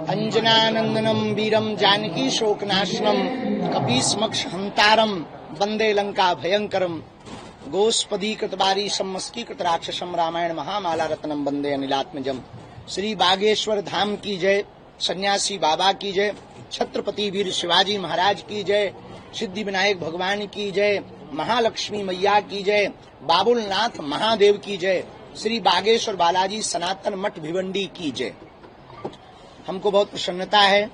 अंजनानंदनम वीरम जानकी शोकनाशनम कपीसमक्ष हंतारम वंदे लंका भयंकरम गोस्पदीकृत बारी सम्मस्कीकृत राक्षसम रामायण महामाला रत्नम वंदे अनिलात्मजम। श्री बागेश्वर धाम की जय, सन्यासी बाबा की जय, छत्रपति वीर शिवाजी महाराज की जय, सिद्धि विनायक भगवान की जय, महालक्ष्मी मैया की जय, बाबुलनाथ महादेव की जय, श्री बागेश्वर बालाजी सनातन मठ भिवंडी की जय। हमको बहुत प्रसन्नता है,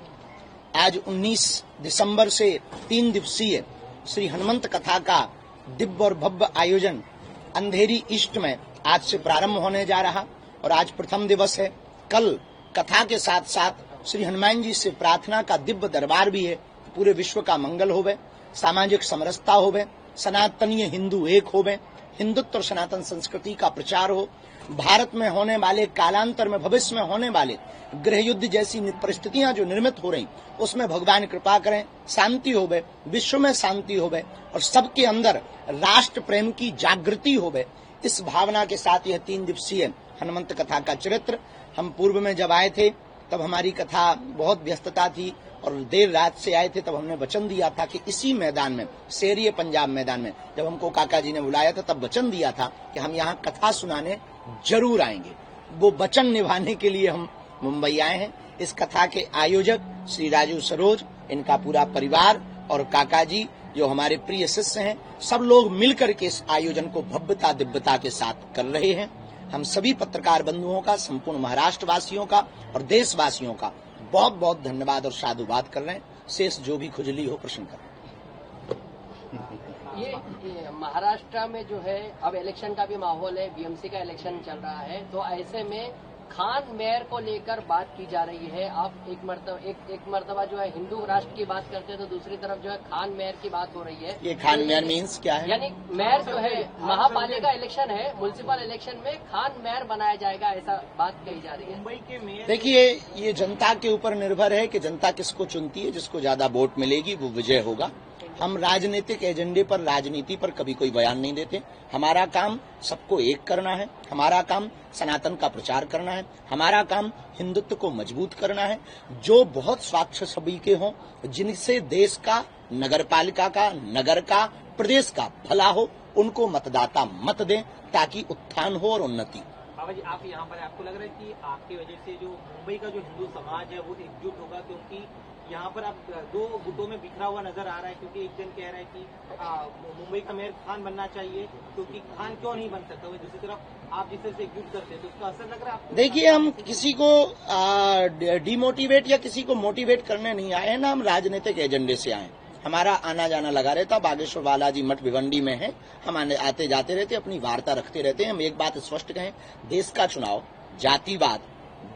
आज 19 दिसंबर से 3 दिवसीय श्री हनुमंत कथा का दिव्य और भव्य आयोजन अंधेरी ईस्ट में आज से प्रारंभ होने जा रहा और आज प्रथम दिवस है। कल कथा के साथ साथ श्री हनुमान जी से प्रार्थना का दिव्य दरबार भी है। पूरे विश्व का मंगल होवे, सामाजिक समरसता होवे, सनातनीय हिंदू एक होवे, हिंदुत्व और सनातन संस्कृति का प्रचार हो, भारत में होने वाले कालांतर में भविष्य में होने वाले गृह युद्ध जैसी परिस्थितियां जो निर्मित हो रही उसमें भगवान कृपा करें, शांति होवे, विश्व में शांति होवे और सबके अंदर राष्ट्र प्रेम की जागृति होवे। इस भावना के साथ यह 3 दिवसीय हनुमंत कथा का चरित्र, हम पूर्व में जब आए थे तब हमारी कथा बहुत व्यस्तता थी और देर रात से आए थे, तब हमने वचन दिया था कि इसी मैदान में, शेरिए पंजाब मैदान में जब हमको काका जी ने बुलाया था तब वचन दिया था कि हम यहाँ कथा सुनाने जरूर आएंगे। वो वचन निभाने के लिए हम मुंबई आए हैं। इस कथा के आयोजक श्री राजू सरोज, इनका पूरा परिवार और काका जी जो हमारे प्रिय शिष्य हैं, सब लोग मिलकर के इस आयोजन को भव्यता दिव्यता के साथ कर रहे हैं। हम सभी पत्रकार बंधुओं का, संपूर्ण महाराष्ट्र वासियों का और देशवासियों का बहुत बहुत धन्यवाद और साधुवाद कर रहे हैं। शेष जो भी खुजली हो प्रश्न करें। ये महाराष्ट्र में जो है अब इलेक्शन का भी माहौल है, बीएमसी का इलेक्शन चल रहा है, तो ऐसे में खान मेयर को लेकर बात की जा रही है। आप एक मर्तबा जो है हिंदू राष्ट्र की बात करते हैं तो दूसरी तरफ जो है खान मेयर की बात हो रही है। ये खान मेयर मीन्स क्या है? यानी मेयर जो है, महापालिका इलेक्शन है, म्युनिसिपल इलेक्शन में खान मेयर बनाया जाएगा, ऐसा बात कही जा रही है। मुंबई के मेयर, देखिए ये जनता के ऊपर निर्भर है कि जनता किसको चुनती है। जिसको ज्यादा वोट मिलेगी वो विजय होगा। हम राजनीतिक एजेंडे पर, राजनीति पर कभी कोई बयान नहीं देते। हमारा काम सबको एक करना है, हमारा काम सनातन का प्रचार करना है, हमारा काम हिंदुत्व को मजबूत करना है। जो बहुत स्वच्छ छवि के हों, जिनसे देश का, नगरपालिका का, नगर का, प्रदेश का भला हो, उनको मतदाता मत दें ताकि उत्थान हो और उन्नति। बाबा जी, आप यहाँ पर आपको लग रहा है कि आपकी वजह से जो मुंबई का जो हिंदू समाज है वो एकजुट होगा? क्योंकि यहाँ पर आप 2 गुटों में बिखरा हुआ नजर आ रहा है। क्योंकि एक जन कह रहा है कि मुंबई का मेयर खान बनना चाहिए, क्योंकि खान क्यों नहीं बन सकता। दूसरी तरफ आप जिससे एकजुट करते हैं तो उसका असर लग रहा है? देखिए, हम किसी को डिमोटिवेट या किसी को मोटिवेट करने नहीं आए हैं ना, हम राजनीतिक एजेंडे से आए। हमारा आना जाना लगा रहता। बागेश्वर बालाजी मठ भिवंडी में है, हम आते जाते रहते, अपनी वार्ता रखते रहते हैं। हम एक बात स्पष्ट कहें, देश का चुनाव जातिवाद,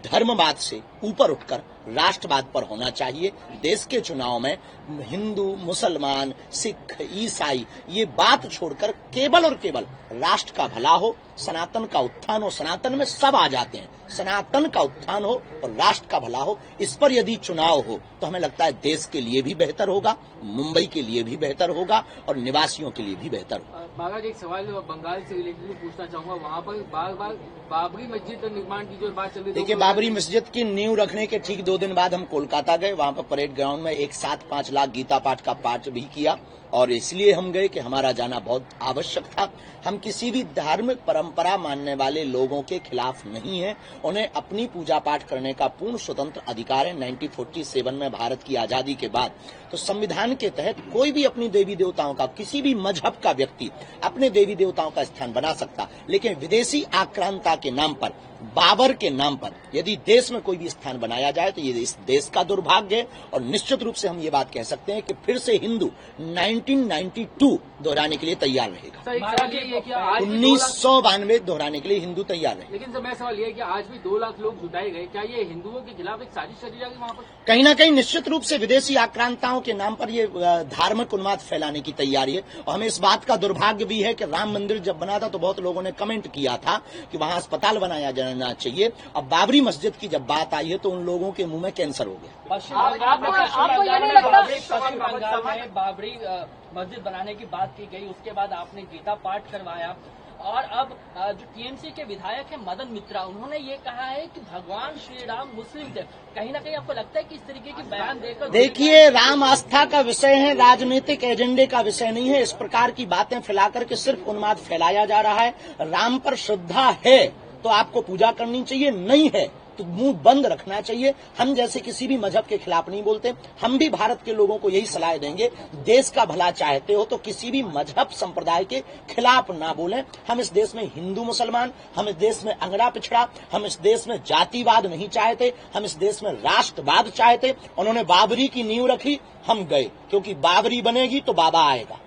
धर्मवाद से ऊपर उठकर राष्ट्रवाद पर होना चाहिए। देश के चुनाव में हिंदू, मुसलमान, सिख, ईसाई ये बात छोड़कर केवल और केवल राष्ट्र का भला हो, सनातन का उत्थान हो। सनातन में सब आ जाते हैं। सनातन का उत्थान हो और राष्ट्र का भला हो, इस पर यदि चुनाव हो तो हमें लगता है देश के लिए भी बेहतर होगा, मुंबई के लिए भी बेहतर होगा और निवासियों के लिए भी बेहतर होगा। बाबा जी, एक सवाल बंगाल से रिलेटेड पूछना चाहूंगा। वहाँ पर बार बार बाबरी मस्जिद निर्माण की जो बात चल रही है, देखिए बाबरी मस्जिद की नींव रखने के ठीक 2 दिन बाद हम कोलकाता गए। वहाँ पर परेड ग्राउंड में एक साथ 5 लाख गीता पाठ का पाठ भी किया और इसलिए हम गए कि हमारा जाना बहुत आवश्यक था। हम किसी भी धार्मिक परंपरा मानने वाले लोगों के खिलाफ नहीं हैं। उन्हें अपनी पूजा पाठ करने का पूर्ण स्वतंत्र अधिकार है। 1947 में भारत की आजादी के बाद तो संविधान के तहत कोई भी अपनी देवी देवताओं का, किसी भी मजहब का व्यक्ति अपने देवी देवताओं का स्थान बना सकता। लेकिन विदेशी आक्रांता के नाम पर, बाबर के नाम पर यदि देश में कोई भी स्थान बनाया जाए तो ये इस देश का दुर्भाग्य है। और निश्चित रूप से हम ये बात कह सकते हैं कि फिर से हिंदू 1992 दोहराने के लिए तैयार रहेगा। 1992 दोहराने के लिए हिंदू तैयार है। लेकिन मैं सवाल ये है कि आज भी 2 लाख लोग जुटाए गए, क्या ये हिंदुओं के खिलाफ एक साजिश करी जाएगी वहाँ पर? कहीं ना कहीं निश्चित रूप से विदेशी आक्रांताओं के नाम पर ये धार्मिक उन्माद फैलाने की तैयारी है। और हमें इस बात का दुर्भाग्य भी है कि राम मंदिर जब बना था तो बहुत लोगों ने कमेंट किया था कि वहाँ अस्पताल बनाया जाना चाहिए। अब बाबरी मस्जिद की जब बात आई है तो उन लोगों के मुंह में कैंसर हो गया। आपको ये नहीं लगता पश्चिम बंगाल में बाबरी मस्जिद बनाने की बात की गई, उसके बाद आपने गीता पाठ करवाया, और अब जो टीएमसी के विधायक हैं मदन मित्रा, उन्होंने ये कहा है कि भगवान श्री राम मुस्लिम थे। कहीं ना कहीं आपको लगता है कि इस तरीके की बयान देकर, देखिए, राम आस्था का विषय है, राजनीतिक एजेंडे का विषय नहीं है। इस प्रकार की बातें फैला करके सिर्फ उन्माद फैलाया जा रहा है। राम पर श्रद्धा है तो आपको पूजा करनी चाहिए, नहीं है तो मुंह बंद रखना चाहिए। हम जैसे किसी भी मजहब के खिलाफ नहीं बोलते। हम भी भारत के लोगों को यही सलाह देंगे, देश का भला चाहते हो तो किसी भी मजहब संप्रदाय के खिलाफ ना बोलें। हम इस देश में हिंदू मुसलमान, हम इस देश में अंगड़ा पिछड़ा, हम इस देश में जातिवाद नहीं चाहते, हम इस देश में राष्ट्रवाद चाहते। उन्होंने बाबरी की नींव रखी, हम गए, क्योंकि बाबरी बनेगी तो बाबा आएगा।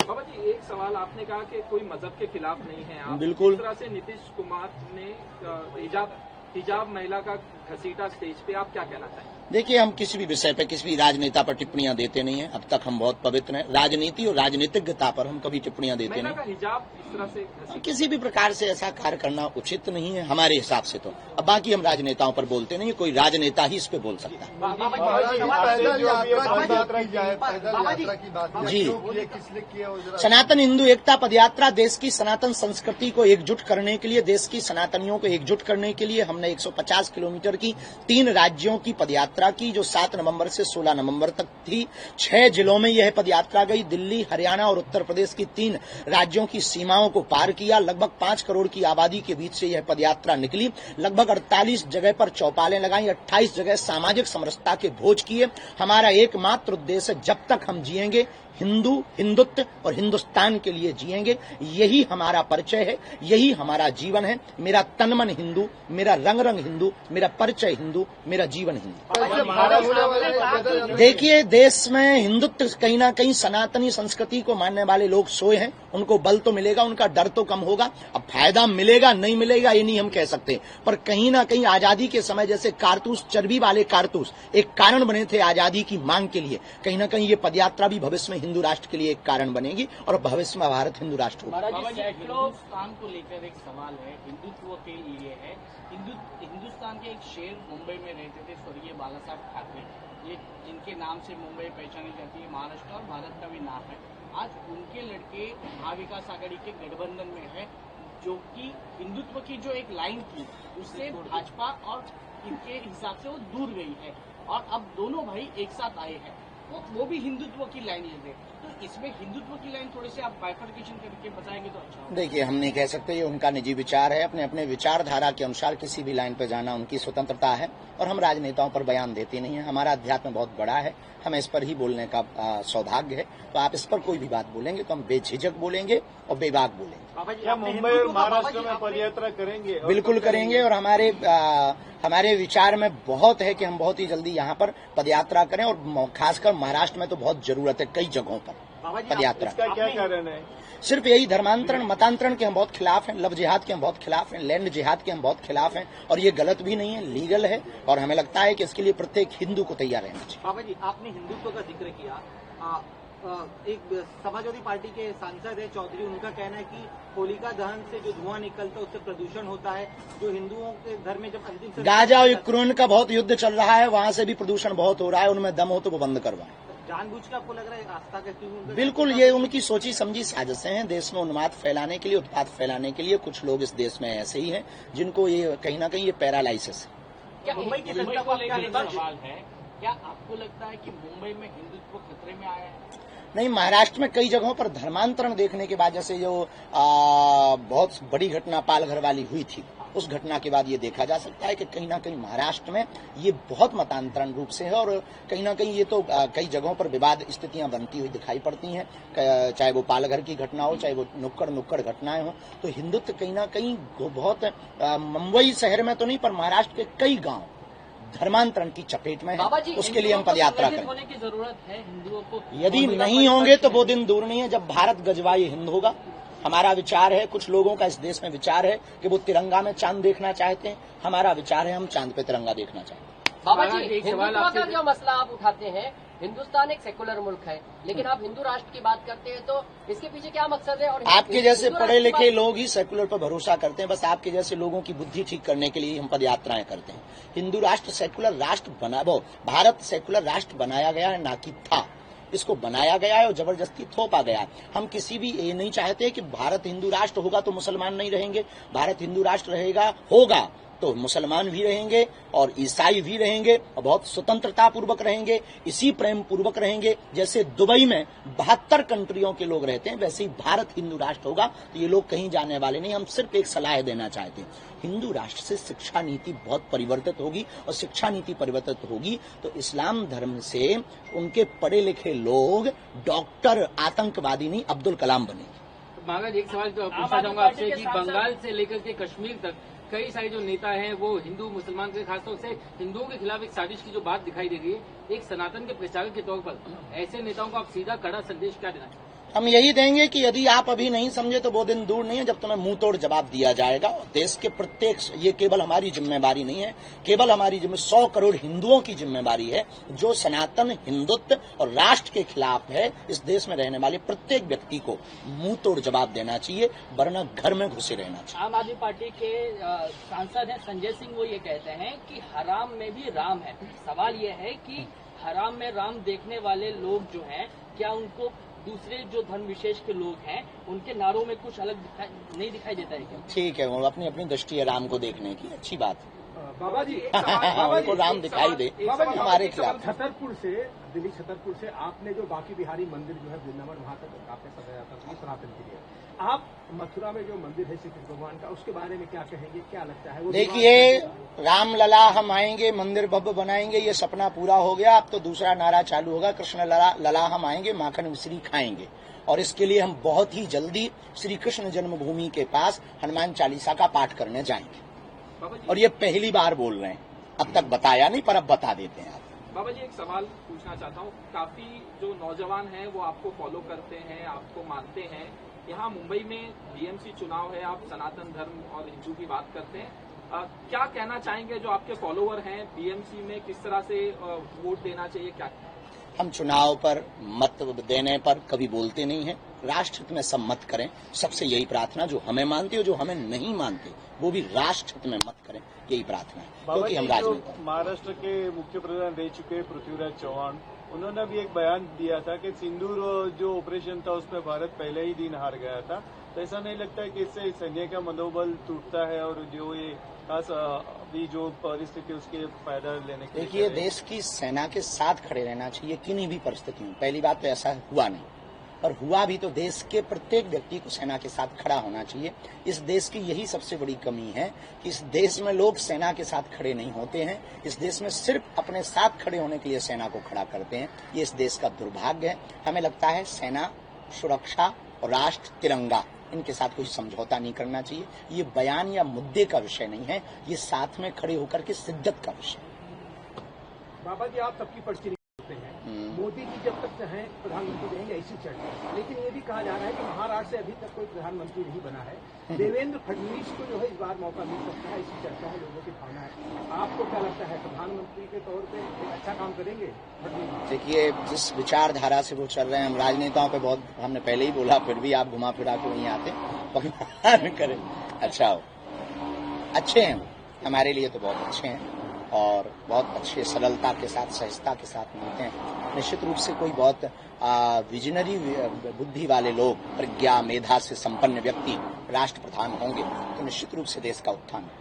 बाबा जी, एक सवाल, आपने कहा कि कोई मजहब के खिलाफ नहीं है आप। बिल्कुल। इस तरह से नीतीश कुमार ने हिजाब महिला का घसीटा स्टेज पे, आप क्या कहना चाहेंगे? देखिए, हम किसी भी विषय पर, किसी भी राजनेता पर टिप्पणियां देते नहीं हैं। अब तक हम बहुत पवित्र हैं। राजनीति और राजनीतिज्ञता पर हम कभी टिप्पणियां देते महिला नहीं। का हिजाब इस तरह से घसीटा, किसी भी प्रकार से ऐसा कार्य करना उचित नहीं है हमारे हिसाब से। तो अब बाकी हम राजनेताओं पर बोलते नहीं, कोई राजनेता ही इस पे बोल सकता है। जी, सनातन हिंदू एकता पदयात्रा देश की सनातन संस्कृति को एकजुट करने के लिए, देश की सनातनियों को एकजुट करने के लिए हमने 150 किलोमीटर की 3 राज्यों की पदयात्रा की, जो 7 नवंबर से 16 नवंबर तक थी। 6 जिलों में यह पदयात्रा गई। दिल्ली, हरियाणा और उत्तर प्रदेश की 3 राज्यों की सीमाओं को पार किया। लगभग 5 करोड़ की आबादी के बीच से यह पदयात्रा निकली। लगभग 48 जगह पर चौपालें लगाई, 28 जगह सामाजिक समरसता के भोज किए। हमारा एकमात्र उद्देश्य है, जब तक हम जिएंगे हिंदू, हिंदुत्व और हिंदुस्तान के लिए जिएंगे। यही हमारा परिचय है, यही हमारा जीवन है। मेरा तन मन हिंदू, मेरा रंग रंग हिंदू, मेरा परिचय हिंदू, मेरा जीवन हिंदू। देखिए, देश में हिंदुत्व कहीं ना कहीं सनातनी संस्कृति को मानने वाले लोग सोए हैं। उनको बल तो मिलेगा, उनका डर तो कम होगा। अब फायदा मिलेगा नहीं मिलेगा ये नहीं हम कह सकते, पर कहीं ना कहीं आजादी के समय जैसे कारतूस, चर्बी वाले कारतूस एक कारण बने थे आजादी की मांग के लिए, कहीं ना कहीं ये पदयात्रा भी भविष्य में हिंदू राष्ट्र के लिए एक कारण बनेगी और भविष्य में भारत हिंदू राष्ट्र होगा। हिंदुस्तान को लेकर एक सवाल है, हिंदुत्व के लिए है। हिंदुस्तान के एक शेर मुंबई में रहते थे, स्वर्गीय बाला साहब ठाकरे, ये जिनके नाम से मुंबई पहचानी जाती है, महाराष्ट्र और भारत का भी नाम है। आज उनके लड़के महाविकास आघाड़ी के गठबंधन में है, जो कि हिंदुत्व की जो एक लाइन थी उससे भाजपा और इनके हिसाब से वो दूर गई है, और अब दोनों भाई एक साथ आए हैं, वो भी हिंदुत्व की लाइन ले रहे। तो इसमें हिंदुत्व की लाइन थोड़ी सी आप बाइफर्केशन करके बताएंगे तो अच्छा होगा। देखिए, हम नहीं कह सकते, ये उनका निजी विचार है। अपने अपने विचारधारा के अनुसार किसी भी लाइन पर जाना उनकी स्वतंत्रता है, और हम राजनेताओं पर बयान देते नहीं है। हमारा अध्यात्म बहुत बड़ा है, हमें इस पर ही बोलने का सौभाग्य है। तो आप इस पर कोई भी बात बोलेंगे तो हम बेझिझक बोलेंगे और बेबाक बोलेंगे। क्या मुंबई और महाराष्ट्र में पदयात्रा करेंगे? बिल्कुल करेंगे, और हमारे विचार में बहुत है कि हम बहुत ही जल्दी यहाँ पर पदयात्रा करें, और खासकर महाराष्ट्र में तो बहुत जरूरत है कई जगहों पर पदयात्रा। इसका क्या कारण है? सिर्फ यही, धर्मांतरण, मतांतरण के हम बहुत खिलाफ हैं, लव जिहाद के हम बहुत खिलाफ हैं, लैंड जिहाद के हम बहुत खिलाफ हैं, और ये गलत भी नहीं है, लीगल है, और हमें लगता है कि इसके लिए प्रत्येक हिंदू को तैयार रहना चाहिए। बाबा जी, आपने हिंदुत्व का जिक्र किया। एक समाजवादी पार्टी के सांसद है चौधरी, उनका कहना है कि होलिका दहन से जो धुआं निकलता है उससे प्रदूषण होता है। जो हिंदुओं के घर में जब अंतिम गाजा और यूक्रेन का बहुत युद्ध चल रहा है, वहां से भी प्रदूषण बहुत हो रहा है, उनमें दम हो तो वो बंद करवाएं। जानबूझ के आपको लग रहा है आस्था का क्यों? बिल्कुल, ये उनकी सोची समझी साजिशें हैं। देश में उन्माद फैलाने के लिए, उत्पाद फैलाने के लिए कुछ लोग इस देश में ऐसे ही हैं जिनको ये कहीं ना कहीं ये पैरालाइसिस है। क्या मुंबई की जनता को लेकर सवाल है, क्या आपको लगता है कि मुंबई में हिंदुत्व खतरे में आया है? नहीं, महाराष्ट्र में कई जगहों पर धर्मांतरण देखने के बाद, जैसे जो बहुत बड़ी घटना पालघर वाली हुई थी, उस घटना के बाद ये देखा जा सकता है कि कहीं ना कहीं महाराष्ट्र में ये बहुत मतांतरण रूप से है, और कहीं ना कहीं ये तो कई जगहों पर विवाद स्थितियां बनती हुई दिखाई पड़ती हैं, चाहे वो पालघर की घटना हो, चाहे वो नुक्कड़ घटनाएं हो। तो हिंदुत्व कहीं ना कहीं बहुत, मुंबई शहर में तो नहीं, पर महाराष्ट्र के कई गांव धर्मांतरण की चपेट में है। उसके लिए हम पदयात्रा करें। होने की जरूरत है हिंदुओं को। यदि नहीं होंगे तो वो दिन दूर नहीं है जब भारत गजवाए हिंद होगा। हमारा विचार है, कुछ लोगों का इस देश में विचार है कि वो तिरंगा में चांद देखना चाहते हैं। हमारा विचार है हम चांद पे तिरंगा देखना चाहते हैं। बाबा जी, हिंदुत्व का जो मसला आप उठाते हैं, हिंदुस्तान एक सेकुलर मुल्क है, लेकिन आप हिंदू राष्ट्र की बात करते हैं, तो इसके पीछे क्या मकसद है? और आपके जैसे पढ़े लिखे लोग ही सेकुलर पर भरोसा करते हैं। बस आपके जैसे लोगों की बुद्धि ठीक करने के लिए हम पदयात्राएं करते हैं। हिंदू राष्ट्र सेकुलर राष्ट्र बना, वो भारत सेकुलर राष्ट्र बनाया गया है, ना कि था। इसको बनाया गया है और जबरदस्ती थोपा गया है। हम किसी भी ये नहीं चाहते कि भारत हिंदू राष्ट्र होगा तो मुसलमान नहीं रहेंगे, भारत हिंदू राष्ट्र रहेगा होगा तो मुसलमान भी रहेंगे और ईसाई भी रहेंगे और बहुत स्वतंत्रता पूर्वक रहेंगे, इसी प्रेम पूर्वक रहेंगे। जैसे दुबई में 72 कंट्रियों के लोग रहते हैं, वैसे ही भारत हिंदू राष्ट्र होगा तो ये लोग कहीं जाने वाले नहीं। हम सिर्फ एक सलाह देना चाहते हैं, हिंदू राष्ट्र से शिक्षा नीति बहुत परिवर्तित होगी और शिक्षा नीति परिवर्तित होगी तो इस्लाम धर्म से उनके पढ़े लिखे लोग डॉक्टर, आतंकवादी नहीं अब्दुल कलाम बनेंगे। महाराज एक सवाल तो पूछना चाहूंगा आपसे कि बंगाल से लेकर के कश्मीर तक कई सारे जो नेता हैं वो हिंदू मुसलमान के खासतौर से हिंदुओं के खिलाफ एक साजिश की जो बात दिखाई दे रही है, एक सनातन के प्रचारक के तौर पर ऐसे नेताओं को आप सीधा कड़ा संदेश क्या देना चाहते हैं? हम यही देंगे कि यदि आप अभी नहीं समझे तो वो दिन दूर नहीं है जब तुम्हें मुंह तोड़ जवाब दिया जाएगा। देश के प्रत्येक, ये केवल हमारी जिम्मेवारी नहीं है, केवल हमारी 100 करोड़ हिंदुओं की जिम्मेवारी है जो सनातन हिंदुत्व और राष्ट्र के खिलाफ है। इस देश में रहने वाले प्रत्येक व्यक्ति को मुंह तोड़ जवाब देना चाहिए, वरना घर में घुसे रहना चाहिए। आम आदमी पार्टी के सांसद हैं संजय सिंह, वो ये कहते हैं कि हराम में भी राम है। सवाल ये है कि हराम में राम देखने वाले लोग जो हैं, क्या उनको दूसरे जो धर्म विशेष के लोग हैं उनके नारों में कुछ अलग नहीं दिखाई देता है क्या? ठीक है, वो अपनी अपनी दृष्टि है राम को देखने की, अच्छी बात है। बाबा जी उनको राम दिखाई दे हमारे खिलाफ। छतरपुर से, दिल्ली छतरपुर से आपने जो बांके बिहारी मंदिर जो है वृंदावन, वहां तक आपने सजाया था सनातन के लिए। आप मथुरा में जो मंदिर है श्री कृष्ण भगवान का, उसके बारे में क्या कहेंगे, क्या लगता है? देखिए, राम लला हम आएंगे, मंदिर भव्य बनाएंगे, ये सपना पूरा हो गया। अब तो दूसरा नारा चालू होगा, कृष्ण लला हम आएंगे, माखन मिश्री खाएंगे। और इसके लिए हम बहुत ही जल्दी श्री कृष्ण जन्मभूमि के पास हनुमान चालीसा का पाठ करने जाएंगे। और ये पहली बार बोल रहे हैं, अब तक बताया नहीं पर अब बता देते हैं। आप बाबा जी एक सवाल पूछना चाहता हूँ, काफी जो नौजवान हैं वो आपको फॉलो करते हैं, आपको मानते हैं। यहाँ मुंबई में बीएमसी चुनाव है, आप सनातन धर्म और हिंदू की बात करते हैं, क्या कहना चाहेंगे जो आपके फॉलोवर हैं बीएमसी में, किस तरह से वोट देना चाहिए, क्या? हम चुनाव पर मत देने पर कभी बोलते नहीं हैं, राष्ट्र हित में सब मत करें, सबसे यही प्रार्थना। जो हमें मानते हो, जो हमें नहीं मानते, वो भी राष्ट्र हित में मत करें, यही प्रार्थना है, क्योंकि हम राजनीति। महाराष्ट्र के मुख्य प्रधान रह चुके पृथ्वीराज चौहान, उन्होंने भी एक बयान दिया था कि सिंदूर जो ऑपरेशन था उसमें भारत पहले ही दिन हार गया था। तो ऐसा नहीं लगता है कि इससे सैन्य का मनोबल टूटता है और जो ये खास अभी जो परिस्थिति उसके फायदा लेने के? देखिए, देश की सेना के साथ खड़े रहना चाहिए किन्हीं भी परिस्थितियों में। पहली बात तो ऐसा हुआ नहीं, और हुआ भी तो देश के प्रत्येक व्यक्ति को सेना के साथ खड़ा होना चाहिए। इस देश की यही सबसे बड़ी कमी है कि इस देश में लोग सेना के साथ खड़े नहीं होते हैं। इस देश में सिर्फ अपने साथ खड़े होने के लिए सेना को खड़ा करते हैं। ये इस देश का दुर्भाग्य है। हमें लगता है सेना, सुरक्षा और राष्ट्र, तिरंगा, इनके साथ कोई समझौता नहीं करना चाहिए। ये बयान या मुद्दे का विषय नहीं है, ये साथ में खड़े होकर के शिद्दत का विषय है। बाबा जी आप सबकी पर्ची हैं, मोदी जी जब तक चाहें प्रधानमंत्री रहेंगे, ऐसी चर्चा। लेकिन ये भी कहा जा रहा है कि महाराष्ट्र से अभी तक कोई प्रधानमंत्री नहीं बना है, देवेंद्र फडणवीस को जो है इस बार मौका मिल सकता है, ऐसी चर्चा है, लोगों की भावना है। आपको क्या लगता है, प्रधानमंत्री के तौर पे एक अच्छा काम करेंगे फडणवीस? देखिए, जिस विचारधारा से वो चल रहे हैं, हम राजनेताओं पे बहुत, हमने पहले ही बोला, फिर भी आप घुमा फिरा के वहीं आते, भगवान करें अच्छा हो। अच्छे हैं, हमारे लिए तो बहुत अच्छे हैं और बहुत अच्छे सरलता के साथ, सहजता के साथ मिलते हैं। निश्चित रूप से कोई बहुत विजनरी बुद्धि वाले लोग, प्रज्ञा मेधा से संपन्न व्यक्ति राष्ट्र प्रधान होंगे तो निश्चित रूप से देश का उत्थान है।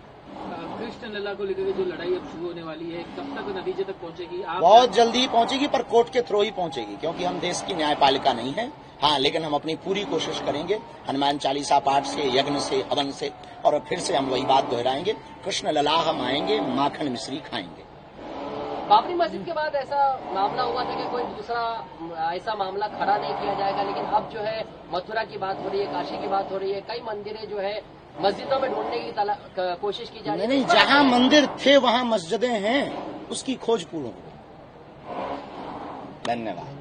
कृष्ण लला को लेकर जो लड़ाई अब शुरू होने वाली है, कब तक नतीजे तक पहुंचेगी? बहुत जल्दी पहुंचेगी, पर कोर्ट के थ्रू ही पहुंचेगी, क्योंकि हम देश की न्यायपालिका नहीं है। हाँ, लेकिन हम अपनी पूरी कोशिश करेंगे, हनुमान चालीसा पाठ से, यज्ञ से, हवन से, और फिर से हम वही बात दोहराएंगे, कृष्ण लला हम आएंगे, माखन मिश्री खाएंगे। बाबरी मस्जिद के बाद ऐसा मामला हुआ था कि कोई दूसरा ऐसा मामला खड़ा नहीं किया जाएगा, लेकिन अब जो है मथुरा की बात हो रही है, काशी की बात हो रही है, कई मंदिरें जो है मस्जिदों में ढूंढने की कोशिश की जा रही है। नहीं, जहां मंदिर थे वहां मस्जिदें हैं, उसकी खोज पूर्ण हो। धन्यवाद।